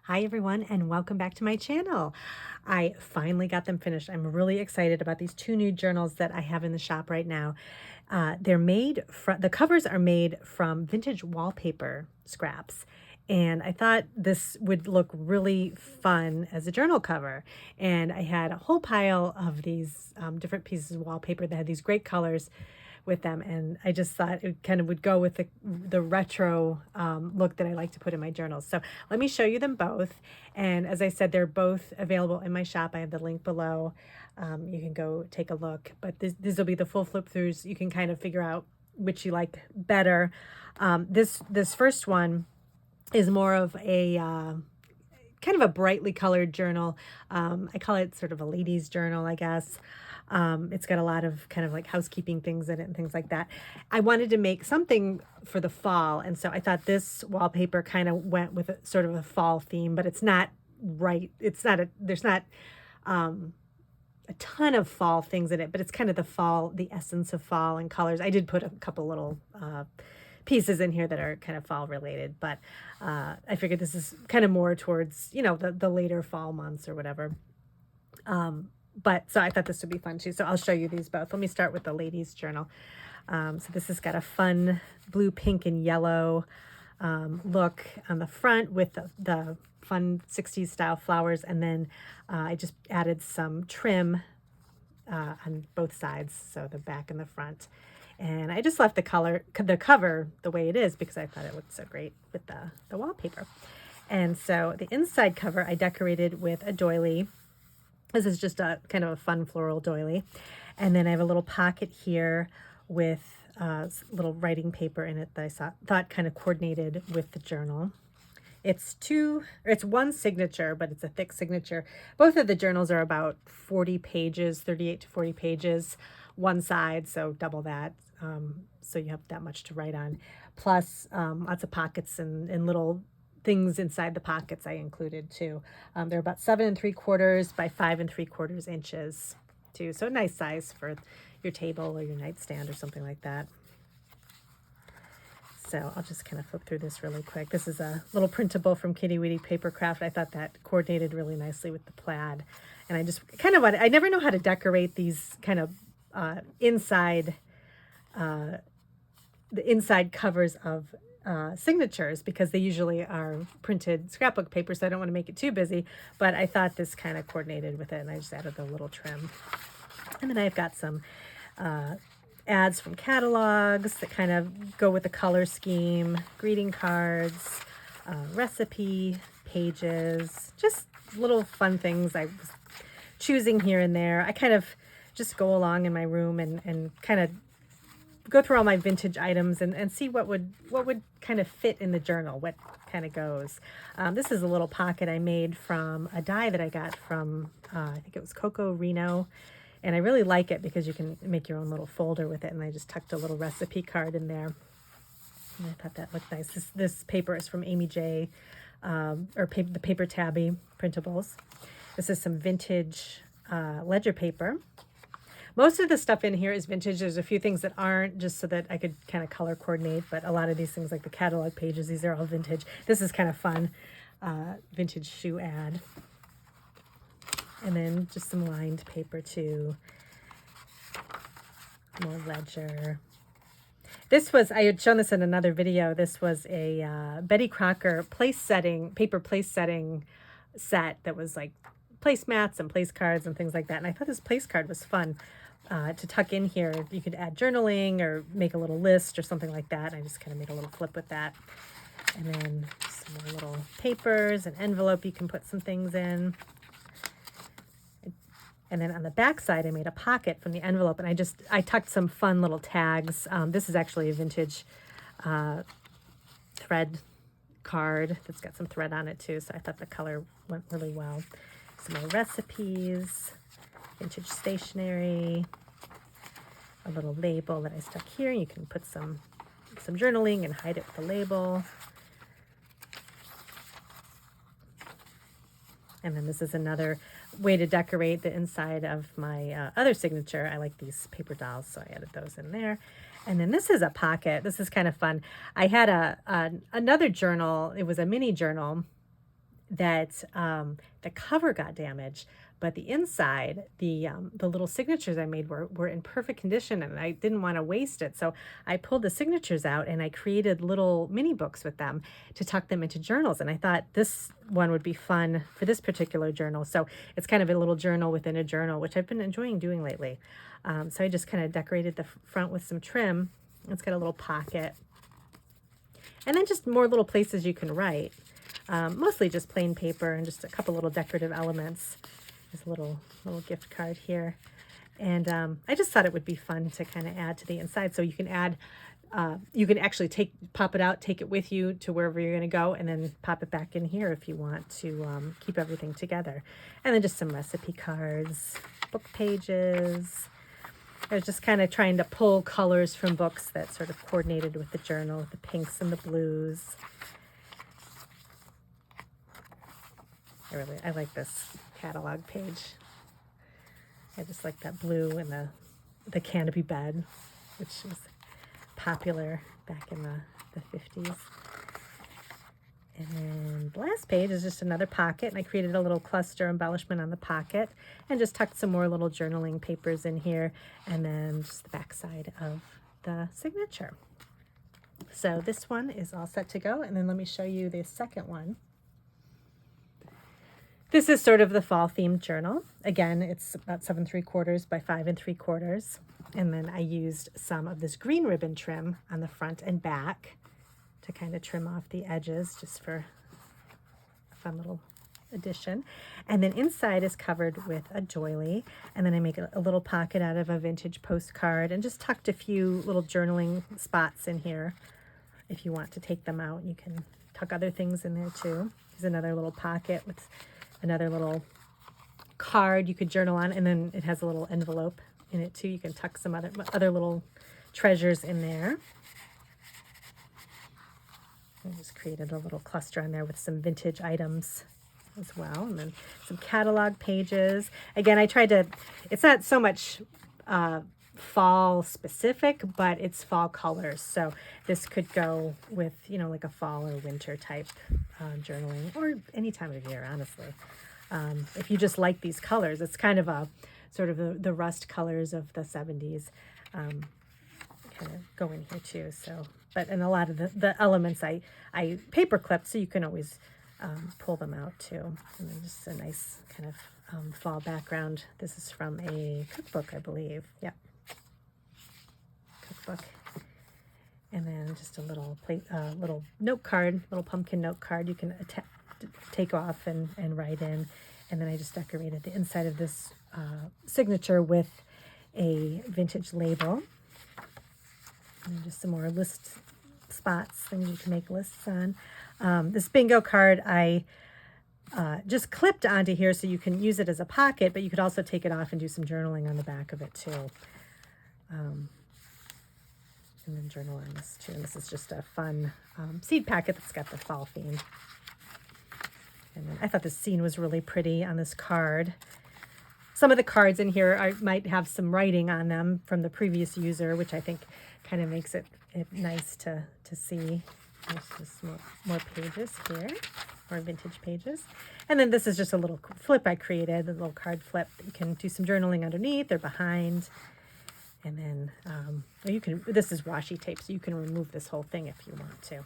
Hi everyone and welcome back to my channel. I finally got them finished. I'm really excited about these two new journals that I have in the shop right now. The covers are made from vintage wallpaper scraps. And I thought this would look really fun as a journal cover. And I had a whole pile of these different pieces of wallpaper that had these great colors with them, and I just thought it kind of would go with the retro look that I like to put in my journals. So let me show you them both, and as I said, they're both available in my shop. I have the link below. You can go take a look, but these will be the full flip throughs. You can kind of figure out which you like better. This first one is more of a kind of a brightly colored journal. I call it sort of a ladies' journal, I guess. It's got a lot of kind of like housekeeping things in it and things like that. I wanted to make something for the fall, and so I thought this wallpaper kind of went with a sort of a fall theme, but it's not right. There's not a ton of fall things in it, but it's kind of the essence of fall and colors. I did put a couple little pieces in here that are kind of fall related, but I figured this is kind of more towards, the later fall months or whatever. But so I thought this would be fun too. So I'll show you these both. Let me start with the ladies' journal. So this has got a fun blue, pink, and yellow look on the front with the fun 60s style flowers. And then I just added some trim on both sides, so the back and the front. And I just left the cover the way it is because I thought it looked so great with the wallpaper. And so the inside cover I decorated with a doily. This is just a kind of a fun floral doily. And then I have a little pocket here with little writing paper in it that I thought kind of coordinated with the journal. It's one signature, but it's a thick signature. Both of the journals are about 40 pages, 38 to 40 pages, one side, so double that. So you have that much to write on. Plus lots of pockets and little things inside the pockets I included too. They're about 7 3/4 by 5 3/4 inches too. So a nice size for your table or your nightstand or something like that. So I'll just kind of flip through this really quick. This is a little printable from Kitty Weedy Papercraft. I thought that coordinated really nicely with the plaid. And I just kind of I never know how to decorate these kind of inside the inside covers of signatures, because they usually are printed scrapbook paper, so I don't want to make it too busy, but I thought this kind of coordinated with it, and I just added the little trim. And then I've got some ads from catalogs that kind of go with the color scheme, greeting cards, recipe pages, just little fun things I was choosing here and there. I kind of just go along in my room and kind of go through all my vintage items and see what would kind of fit in the journal, what kind of goes. This is a little pocket I made from a die that I got from, I think it was Coco Reno. And I really like it because you can make your own little folder with it. And I just tucked a little recipe card in there. And I thought that looked nice. This paper is from Amy J, the Paper Tabby printables. This is some vintage ledger paper. Most of the stuff in here is vintage. There's a few things that aren't, just so that I could kind of color coordinate, but a lot of these things, like the catalog pages, these are all vintage. This is kind of fun, vintage shoe ad. And then just some lined paper too, more ledger. This was, I had shown this in another video, this was a Betty Crocker paper place setting set that was like placemats and place cards and things like that. And I thought this place card was fun to tuck in here. You could add journaling or make a little list or something like that. I just kind of made a little flip with that. And then some more little papers, an envelope you can put some things in. And then on the back side, I made a pocket from the envelope, and I tucked some fun little tags. This is actually a vintage thread card that's got some thread on it too, so I thought the color went really well. Some more recipes, vintage stationery, a little label that I stuck here. You can put some journaling and hide it with a label. And then this is another way to decorate the inside of my other signature. I like these paper dolls, so I added those in there. And then this is a pocket. This is kind of fun. I had another journal. It was a mini journal that the cover got damaged, but the inside, the little signatures I made were in perfect condition, and I didn't want to waste it. So I pulled the signatures out and I created little mini books with them to tuck them into journals. And I thought this one would be fun for this particular journal. So it's kind of a little journal within a journal, which I've been enjoying doing lately. So I just kind of decorated the front with some trim. It's got a little pocket. And then just more little places you can write. Mostly just plain paper and just a couple little decorative elements. There's a little gift card here. And I just thought it would be fun to kind of add to the inside. So you can add, you can actually pop it out, take it with you to wherever you're going to go, and then pop it back in here if you want to keep everything together. And then just some recipe cards, book pages. I was just kind of trying to pull colors from books that sort of coordinated with the journal, the pinks and the blues. I like this catalog page. I just like that blue and the canopy bed, which was popular back in the 50s. And then the last page is just another pocket, and I created a little cluster embellishment on the pocket and just tucked some more little journaling papers in here, and then just the back side of the signature. So this one is all set to go, and then let me show you the second one. This is sort of the fall themed journal. Again, it's about 7 3/4 by 5 3/4. And then I used some of this green ribbon trim on the front and back to kind of trim off the edges just for a fun little addition. And then inside is covered with a doily. And then I make a little pocket out of a vintage postcard and just tucked a few little journaling spots in here. If you want to take them out, you can tuck other things in there too. Here's another little pocket with another little card you could journal on, and then it has a little envelope in it too. You can tuck some other little treasures in there. I just created a little cluster on there with some vintage items as well, and then some catalog pages. Again, I tried to, it's not so much fall specific, but it's fall colors. So this could go with, you know, like a fall or winter type journaling, or any time of year, honestly. If you just like these colors, it's kind of a sort of the rust colors of the 70s kind of go in here too. So, but in a lot of the elements I paper clipped, so you can always pull them out too. And then just a nice kind of fall background. This is from a cookbook, I believe. Yep. Cookbook. And then just a little little note card, little pumpkin note card you can take off and write in. And then I just decorated the inside of this signature with a vintage label. And just some more list spots, things you can make lists on. This bingo card I just clipped onto here so you can use it as a pocket, but you could also take it off and do some journaling on the back of it too. And then journal on this too. And this is just a fun seed packet that's got the fall theme. And then I thought this scene was really pretty on this card. Some of the cards in here might have some writing on them from the previous user, which I think kind of makes it nice to see. There's just more pages here, more vintage pages. And then this is just a little flip I created, a little card flip that you can do some journaling underneath or behind. And then this is washi tape, so you can remove this whole thing if you want to.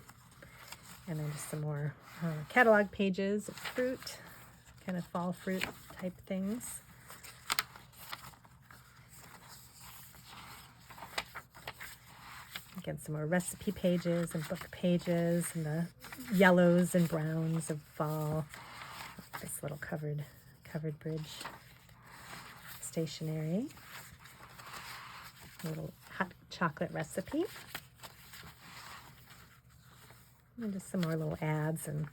And then just some more catalog pages of fruit, kind of fall fruit type things. Again, some more recipe pages and book pages and the yellows and browns of fall. This little covered bridge stationery. A little hot chocolate recipe. And just some more little ads and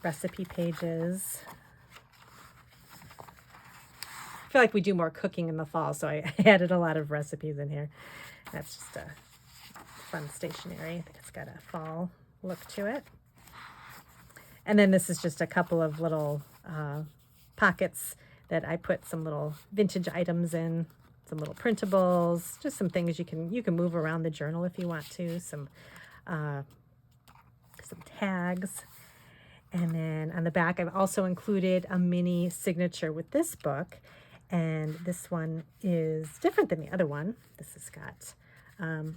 recipe pages. I feel like we do more cooking in the fall, so I added a lot of recipes in here. That's just a fun stationery. I think it's got a fall look to it. And then this is just a couple of little pockets that I put some little vintage items in. Some little printables, just some things you can move around the journal if you want to. Some tags, And then on the back, I've also included a mini signature with this book. And this one is different than the other one. This has got,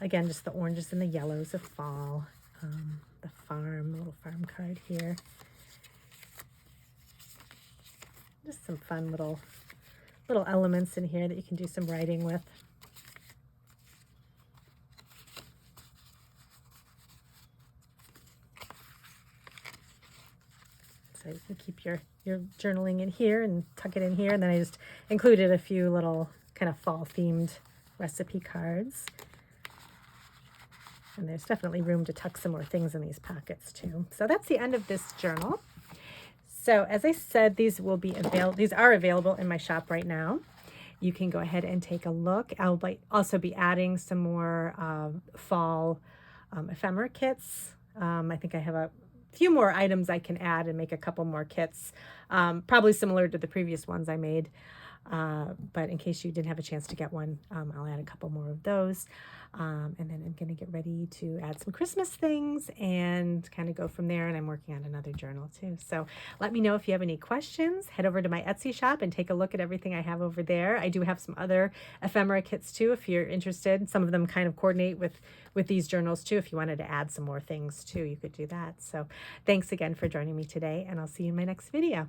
again, just the oranges and the yellows of fall. The little farm card here. Just some fun little elements in here that you can do some writing with. So you can keep your journaling in here and tuck it in here. And then I just included a few little kind of fall themed recipe cards. And there's definitely room to tuck some more things in these pockets too. So that's the end of this journal. So as I said, these are available in my shop right now. You can go ahead and take a look. I'll also be adding some more fall ephemera kits. I think I have a few more items I can add and make a couple more kits, probably similar to the previous ones I made. But in case you didn't have a chance to get one, I'll add a couple more of those. And then I'm going to get ready to add some Christmas things and kind of go from there. And I'm working on another journal too. So let me know if you have any questions. Head over to my Etsy shop and take a look at everything I have over there. I do have some other ephemera kits too, if you're interested. Some of them kind of coordinate with these journals too. If you wanted to add some more things too, you could do that. So thanks again for joining me today, and I'll see you in my next video.